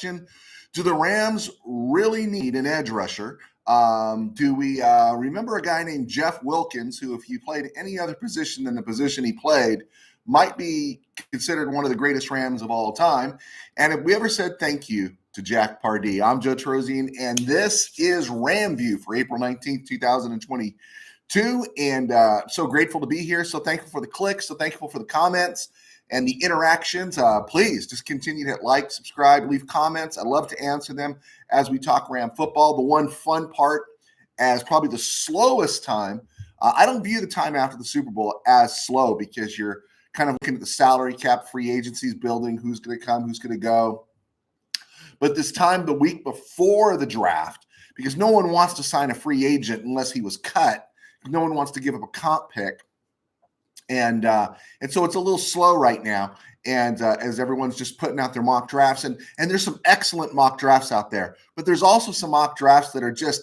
question: do the Rams really need an edge rusher? Do we remember a guy named Jeff Wilkins, who, if you played any other position than the position he played, might be considered one of the greatest Rams of all time? And have we ever said thank you to Jack Pardee? I'm Joe Terosian, and this is RamView for April 19th, 2022. And so grateful to be here. So thankful for the clicks. So thankful for the comments and the interactions. Please just continue to hit like, subscribe, leave comments. I'd love to answer them as we talk Ram football. The one fun part, as probably the slowest time, I don't view the time after the Super Bowl as slow, because you're kind of looking at the salary cap, free agencies building, who's going to come, who's going to go. But this time, the week before the draft, because no one wants to sign a free agent unless he was cut. No one wants to give up a comp pick. And so it's a little slow right now, and as everyone's just putting out their mock drafts, and there's some excellent mock drafts out there, but there's also some mock drafts that are just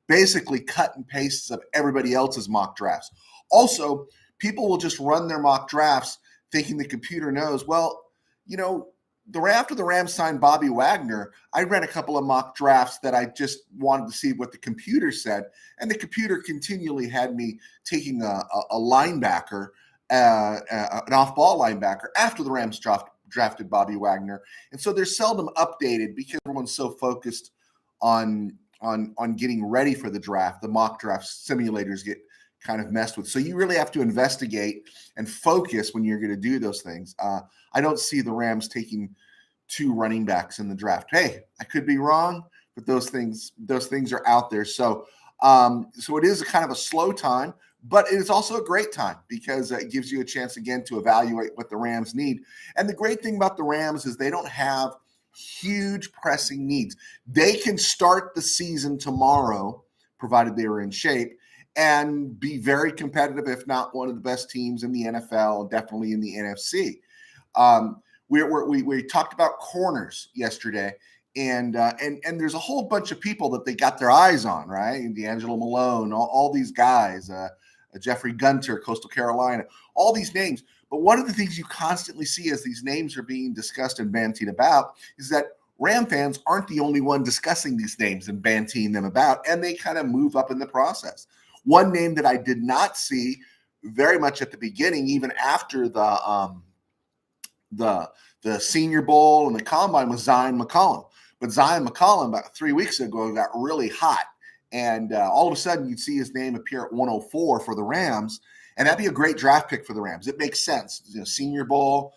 basically cut and pastes of everybody else's mock drafts. Also, people will just run their mock drafts thinking the computer knows. Well, after the Rams signed Bobby Wagner, I ran a couple of mock drafts that I just wanted to see what the computer said, and the computer continually had me taking a linebacker, an off-ball linebacker, after the Rams drafted Bobby Wagner. And so they're seldom updated because everyone's so focused on getting ready for the draft. The mock draft simulators get kind of messed with. So you really have to investigate and focus when you're going to do those things. I don't see the Rams taking 2 running backs in the draft. Hey, I could be wrong, but those things are out there. So it is a kind of a slow time, but it is also a great time, because it gives you a chance again to evaluate what the Rams need. And the great thing about the Rams is they don't have huge pressing needs. They can start the season tomorrow, provided they were in shape, and be very competitive, if not one of the best teams in the NFL, definitely in the NFC. We talked about corners yesterday, and there's a whole bunch of people that they got their eyes on, right? And D'Angelo Malone, all these guys, Jeffrey Gunter, Coastal Carolina, all these names. But one of the things you constantly see as these names are being discussed and bantied about is that Ram fans aren't the only one discussing these names and bantying them about, and they kind of move up in the process. One name that I did not see very much at the beginning, even after the Senior Bowl and the Combine, was Zion McCollum. But Zion McCollum, about 3 weeks ago, got really hot. And all of a sudden, you'd see his name appear at 104 for the Rams, and that'd be a great draft pick for the Rams. It makes sense. Senior Bowl,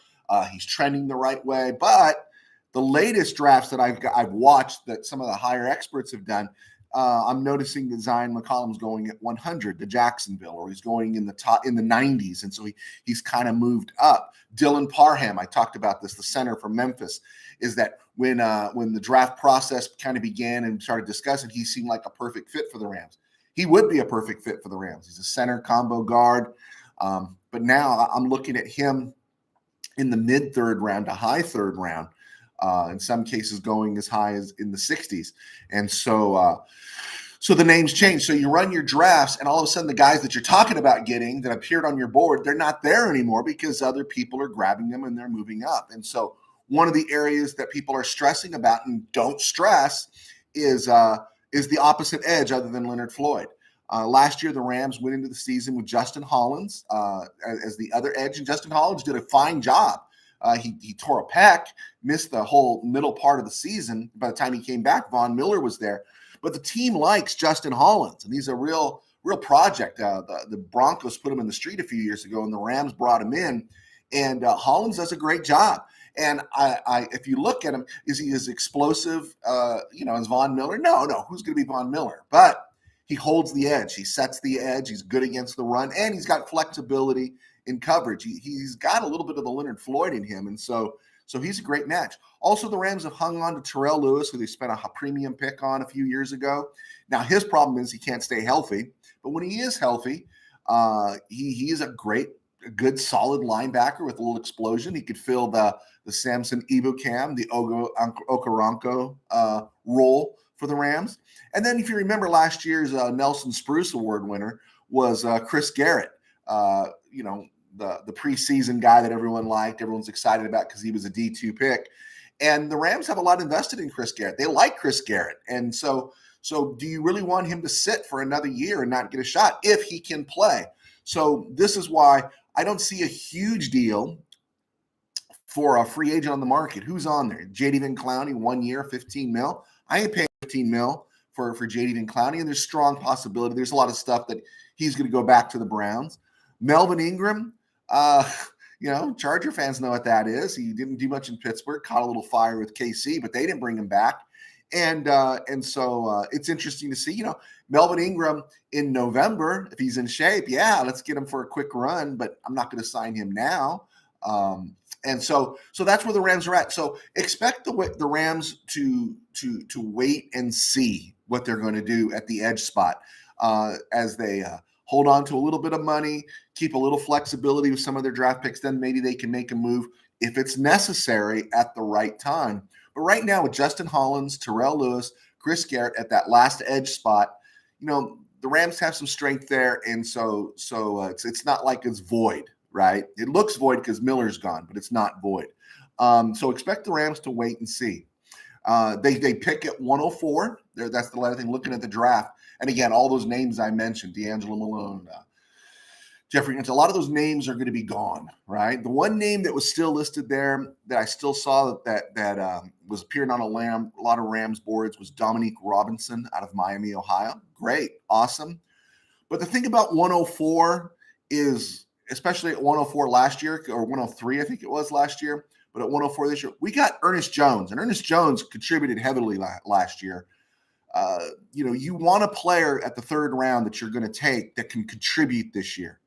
he's trending the right way. But the latest drafts that I've watched that some of the higher experts have done, I'm noticing that Zion McCollum's going at 100 to Jacksonville, or he's going in the 90s, and so he's kind of moved up. Dylan Parham, I talked about this, the center from Memphis, is that when the draft process kind of began and started discussing, he seemed like a perfect fit for the Rams. He would be a perfect fit for the Rams. He's a center combo guard, but now I'm looking at him in the mid-third round to high third round. In some cases going as high as in the 60s. And so the names change. So you run your drafts, and all of a sudden the guys that you're talking about getting that appeared on your board, they're not there anymore because other people are grabbing them and they're moving up. And so one of the areas that people are stressing about and don't stress is the opposite edge other than Leonard Floyd. Last year, the Rams went into the season with Justin Hollins as the other edge, and Justin Hollins did a fine job. He tore a pec, missed the whole middle part of the season. By the time he came back, Von Miller was there. But the team likes Justin Hollins, and he's a real project. The Broncos put him in the street a few years ago, and the Rams brought him in. And Hollins does a great job. And if you look at him, is he as explosive, as Von Miller? No. Who's going to be Von Miller? But he holds the edge. He sets the edge. He's good against the run, and he's got flexibility in coverage. He's got a little bit of the Leonard Floyd in him, and so he's a great match. Also, the Rams have hung on to Terrell Lewis, who they spent a premium pick on a few years ago. Now, his problem is he can't stay healthy, but when he is healthy, he is a good, solid linebacker with a little explosion. He could fill the Samson Ebukam, the Okoronkwo role for the Rams. And then if you remember last year's Nelson Spruce Award winner was Chris Garrett, the preseason guy that everyone liked, everyone's excited about because he was a D2 pick. And the Rams have a lot invested in Chris Garrett. They like Chris Garrett. And so do you really want him to sit for another year and not get a shot if he can play? So this is why I don't see a huge deal for a free agent on the market. Who's on there? Jadeveon Clowney, 1 year, 15 mil. I ain't paying 15 mil for Jadeveon Clowney, and there's strong possibility. There's a lot of stuff that he's going to go back to the Browns. Melvin Ingram, Charger fans know what that is. He didn't do much in Pittsburgh, caught a little fire with KC, but they didn't bring him back. And so it's interesting to see, Melvin Ingram in November, if he's in shape, let's get him for a quick run, but I'm not going to sign him now. And so that's where the Rams are at. So expect the Rams to wait and see what they're going to do at the edge spot as they hold on to a little bit of money, keep a little flexibility with some of their draft picks. Then maybe they can make a move if it's necessary at the right time. But right now with Justin Hollins, Terrell Lewis, Chris Garrett at that last edge spot, the Rams have some strength there. And so it's not like it's void. Right? It looks void because Miller's gone, but it's not void. So expect the Rams to wait and see. They pick at 104. That's the other thing, looking at the draft. And again, all those names I mentioned, D'Angelo Malone, Jeffrey, a lot of those names are going to be gone, right? The one name that was still listed there that I still saw that was appearing on a lot of Rams boards was Dominique Robinson out of Miami, Ohio. Great. Awesome. But the thing about 104 is, especially at 104 last year, or 103, I think it was last year, but at 104 this year, we got Ernest Jones, and Ernest Jones contributed heavily last year. You want a player at the third round that you're going to take that can contribute this year.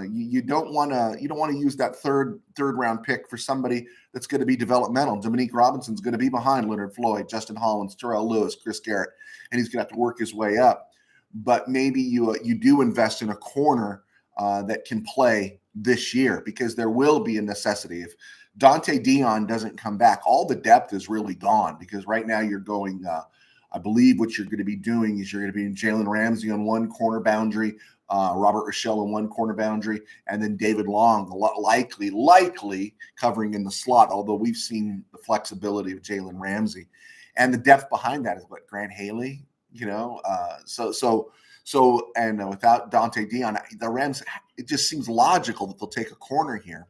You don't want to use that third round pick for somebody that's going to be developmental. Dominique Robinson's going to be behind Leonard Floyd, Justin Hollins, Terrell Lewis, Chris Garrett, and he's going to have to work his way up. But maybe you do invest in a corner that can play this year, because there will be a necessity. If Dante Dion doesn't come back, all the depth is really gone, because right now you're going, I believe what you're going to be doing is you're going to be in Jalen Ramsey on one corner boundary, Robert Rochelle on one corner boundary, and then David Long likely covering in the slot, although we've seen the flexibility of Jalen Ramsey. And the depth behind that is what, Grant Haley, and without Dante Dion, the Rams, it just seems logical that they'll take a corner here,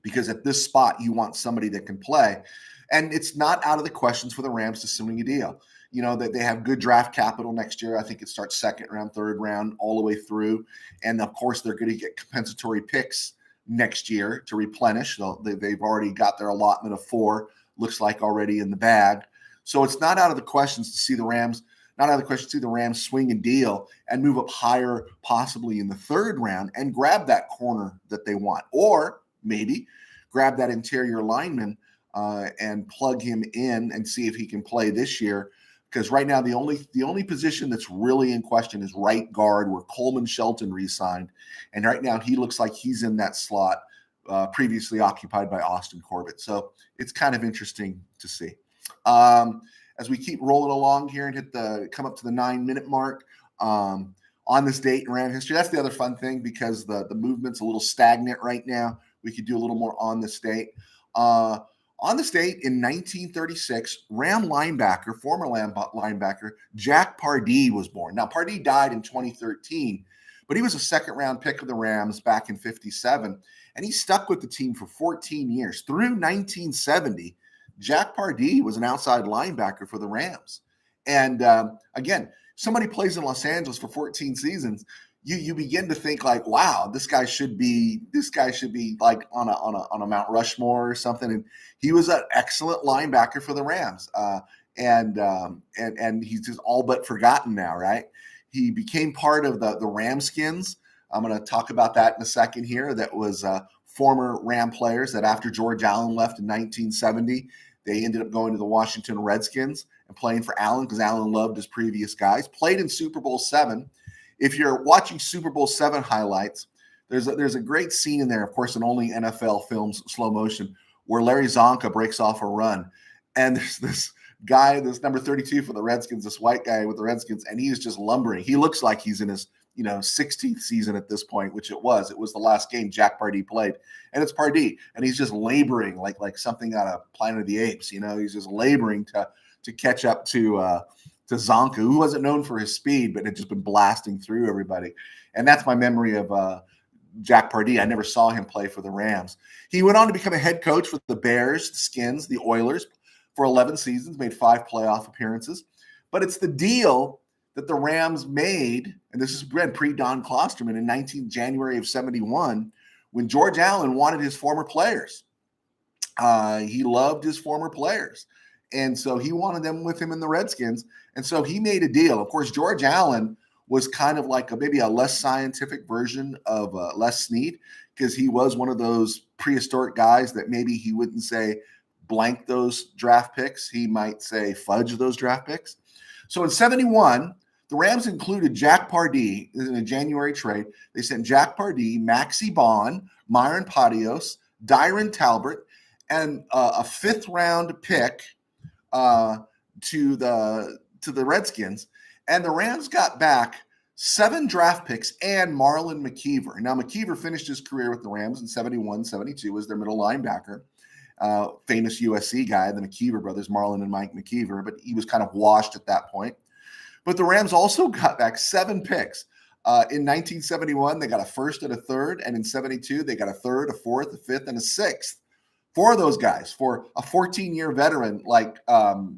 because at this spot you want somebody that can play. And it's not out of the questions for the Rams to swing a deal. That they have good draft capital next year. I think it starts second round, third round, all the way through. And of course, they're going to get compensatory picks next year to replenish. They've already got their allotment of 4, looks like, already in the bag. So it's not out of the questions to see the Rams. Not out of the question to see the Rams swing a deal and move up higher, possibly in the third round, and grab that corner that they want, or maybe grab that interior lineman and plug him in and see if he can play this year. Because right now the only position that's really in question is right guard, where Coleman Shelton re-signed, and right now he looks like he's in that slot previously occupied by Austin Corbett. So it's kind of interesting to see. As we keep rolling along here and come up to the 9-minute mark on this date in Ram history. That's the other fun thing, because the movement's a little stagnant right now. We could do a little more on this date. On this date in 1936, Ram linebacker, former Ram linebacker, Jack Pardee was born. Now, Pardee died in 2013, but he was a second-round pick of the Rams back in 57, and he stuck with the team for 14 years. Through 1970, Jack Pardee was an outside linebacker for the Rams. And again, somebody plays in Los Angeles for 14 seasons, you begin to think like, wow, this guy should be like on a Mount Rushmore or something. And he was an excellent linebacker for the Rams. And he's just all but forgotten now, right? He became part of the Ramskins. I'm going to talk about that in a second here. That was former Ram players that after George Allen left in 1970, they ended up going to the Washington Redskins and playing for Allen, because Allen loved his previous guys. Played in Super Bowl VII. If you're watching Super Bowl VII highlights, there's a great scene in there, of course, in only NFL films, slow motion, where Larry Zonka breaks off a run. And there's this guy, this number 32 for the Redskins, this white guy with the Redskins, and he is just lumbering. He looks like he's in his 16th season at this point, which it was the last game Jack Pardee played, and it's Pardee, and he's just laboring like something out of Planet of the Apes. He's just laboring to catch up to Zonka, who wasn't known for his speed, but had just been blasting through everybody. And that's my memory of Jack Pardee. I never saw him play for the Rams. He went on to become a head coach for the Bears, the Skins, the Oilers for 11 seasons, made 5 playoff appearances. But it's the deal that the Rams made, and this is pre-Don Klosterman, in January of 71, when George Allen wanted his former players. He loved his former players. And so he wanted them with him in the Redskins. And so he made a deal. Of course, George Allen was kind of like maybe a less scientific version of Les Snead, because he was one of those prehistoric guys that maybe he wouldn't say blank those draft picks. He might say fudge those draft picks. So in 71, the Rams included Jack Pardee in a January trade. They sent Jack Pardee, Maxie Bond, Myron Padios, Dyron Talbert, and a 5th-round pick to the Redskins. And the Rams got back 7 draft picks and Marlon McKeever. Now, McKeever finished his career with the Rams in 71, 72 as their middle linebacker. Famous USC guy, the McKeever brothers, Marlon and Mike McKeever, but he was kind of washed at that point. But the Rams also got back 7 picks. In 1971, they got a 1st and a 3rd, and in 72, they got a 3rd, a 4th, a 5th, and a 6th. 4 of those guys for a 14-year veteran like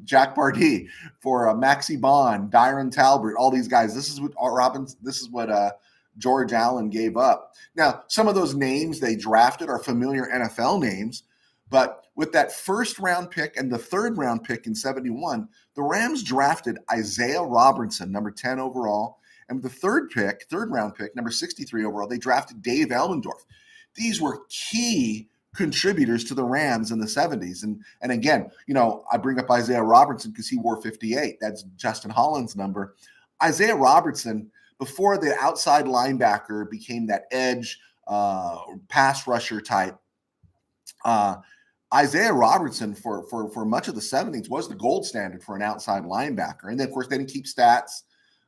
Jack Pardee, for Maxie Bond, Dyron Talbert, all these guys. This is what George Allen gave up. Now, some of those names they drafted are familiar NFL names, but with that 1st-round pick and the 3rd-round pick in 71, the Rams drafted Isaiah Robertson, number 10 overall, and with the 3rd-round pick, number 63 overall, they drafted Dave Elmendorf. These were key contributors to the Rams in the 70s. And again, I bring up Isaiah Robertson because he wore 58. That's Justin Holland's number. Isaiah Robertson, before the outside linebacker became that edge pass rusher type, Isaiah Robertson for much of the 70s was the gold standard for an outside linebacker. And then, of course, they didn't keep stats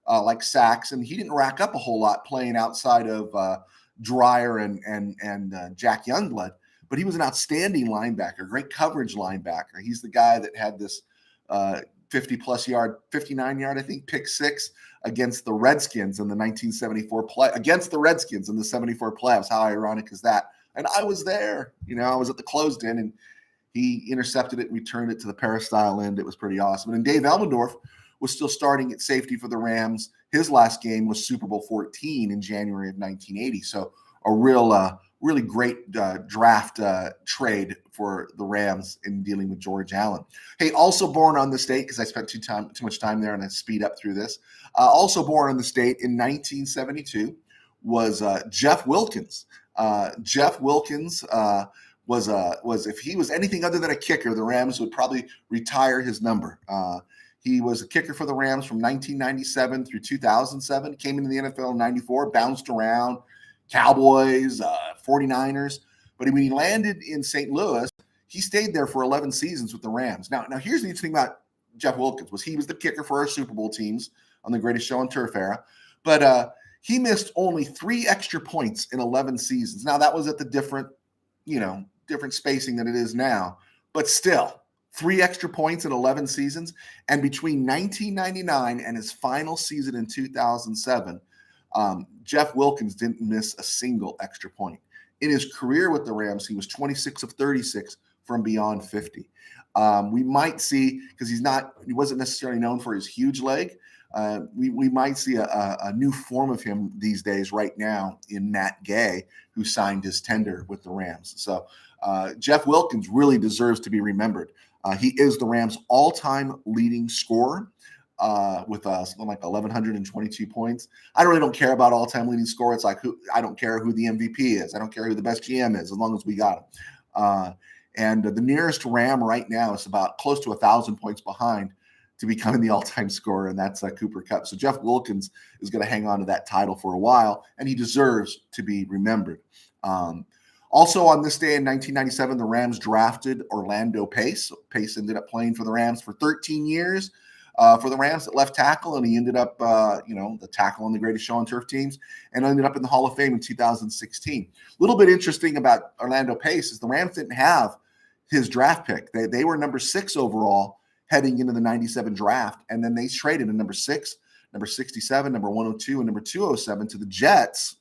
like sacks, and he didn't rack up a whole lot playing outside of Dreyer and Jack Youngblood. But he was an outstanding linebacker, great coverage linebacker. He's the guy that had this 50-plus yard, 59-yard, I think, pick 6 against the Redskins in the 1974 against the Redskins in the 74 playoffs. How ironic is that? And I was there. I was at the closed end, and he intercepted it and returned it to the peristyle end. It was pretty awesome. And then Dave Elmendorf was still starting at safety for the Rams. His last game was Super Bowl 14 in January of 1980. So a really great draft trade for the Rams in dealing with George Allen. Hey, also born on this date, because I spent too much time there and I speed up through this. Also born on this date in 1972 was Jeff Wilkins. Jeff Wilkins was if he was anything other than a kicker, the Rams would probably retire his number. He was a kicker for the Rams from 1997 through 2007. Came into the NFL in 94, bounced around. Cowboys, 49ers. But when he landed in St. Louis, he stayed there for 11 seasons with the Rams. Now here's the interesting thing about Jeff Wilkins was he was the kicker for our Super Bowl teams on the Greatest Show on Turf era. But he missed only 3 extra points in 11 seasons. Now, that was at the different spacing than it is now. But still, 3 extra points in 11 seasons. And between 1999 and his final season in 2007, Jeff Wilkins didn't miss a single extra point. In his career with the Rams, he was 26 of 36 from beyond 50. We might see, because he wasn't necessarily known for his huge leg, we might see a new form of him these days right now in Matt Gay, who signed his tender with the Rams. So Jeff Wilkins really deserves to be remembered. He is the Rams' all-time leading scorer. With something like 1,122 points. I really don't care about all-time leading scorer. It's like I don't care who the MVP is. I don't care who the best GM is, as long as we got him. And the nearest Ram right now is about close to 1,000 points behind to becoming the all-time scorer, and that's Cooper Kupp. So Jeff Wilkins is going to hang on to that title for a while, and he deserves to be remembered. Also on this day in 1997, the Rams drafted Orlando Pace. Pace ended up playing for the Rams for 13 years. for the Rams at left tackle, and he ended up, the tackle on the greatest show on turf teams, and ended up in the Hall of Fame in 2016. A little bit interesting about Orlando Pace is the Rams didn't have his draft pick. They were number 6 overall heading into the 97 draft, and then they traded in number 6, number 67, number 102, and number 207 to the Jets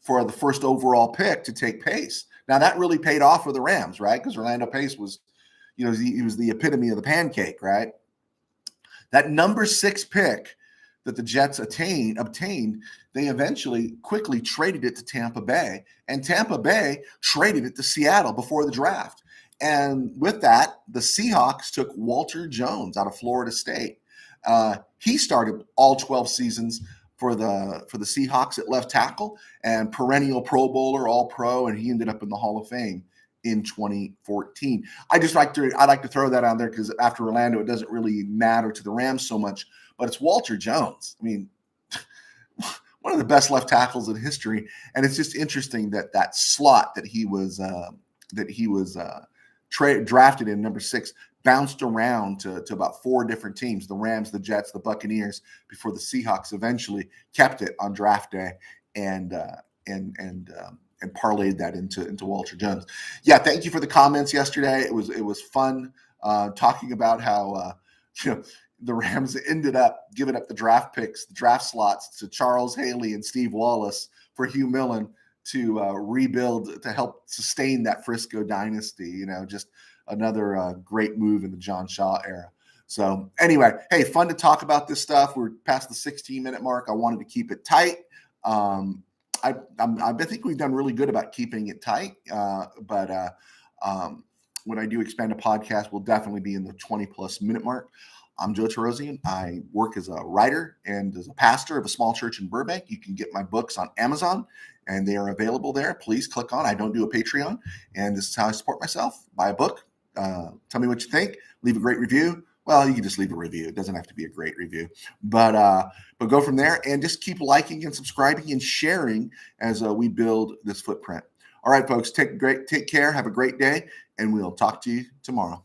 for the first overall pick to take Pace. Now, that really paid off for the Rams, right? Because Orlando Pace was, he was the epitome of the pancake, right? That number 6 pick that the Jets obtained, they eventually quickly traded it to Tampa Bay, and Tampa Bay traded it to Seattle before the draft. And with that, the Seahawks took Walter Jones out of Florida State. He started all 12 seasons for the Seahawks at left tackle, and perennial Pro Bowler, All Pro, and he ended up in the Hall of Fame in 2014. I like to throw that out there because after Orlando, it doesn't really matter to the Rams so much, but it's Walter Jones. I mean, one of the best left tackles in history, and it's just interesting that slot that he was drafted in, number 6, bounced around to about 4 different teams: the Rams, the Jets, the Buccaneers, before the Seahawks eventually kept it on draft day and parlayed that into Walter Jones. Yeah, thank you for the comments yesterday. It was fun talking about how the Rams ended up giving up the draft picks, the draft slots, to Charles Haley and Steve Wallace for Hugh Millen to rebuild, to help sustain that Frisco dynasty. Just another great move in the John Shaw era. So anyway, hey, fun to talk about this stuff. We're past the 16-minute mark. I wanted to keep it tight. I think we've done really good about keeping it tight. But when I do expand a podcast, we'll definitely be in the 20-plus minute mark. I'm Joe Terosian. I work as a writer and as a pastor of a small church in Burbank. You can get my books on Amazon, and they are available there. Please click on. I don't do a Patreon, and this is how I support myself. Buy a book. Tell me what you think. Leave a great review. Well, you can just leave a review. It doesn't have to be a great review, but go from there and just keep liking and subscribing and sharing as we build this footprint. All right, folks, take care. Have a great day, and we'll talk to you tomorrow.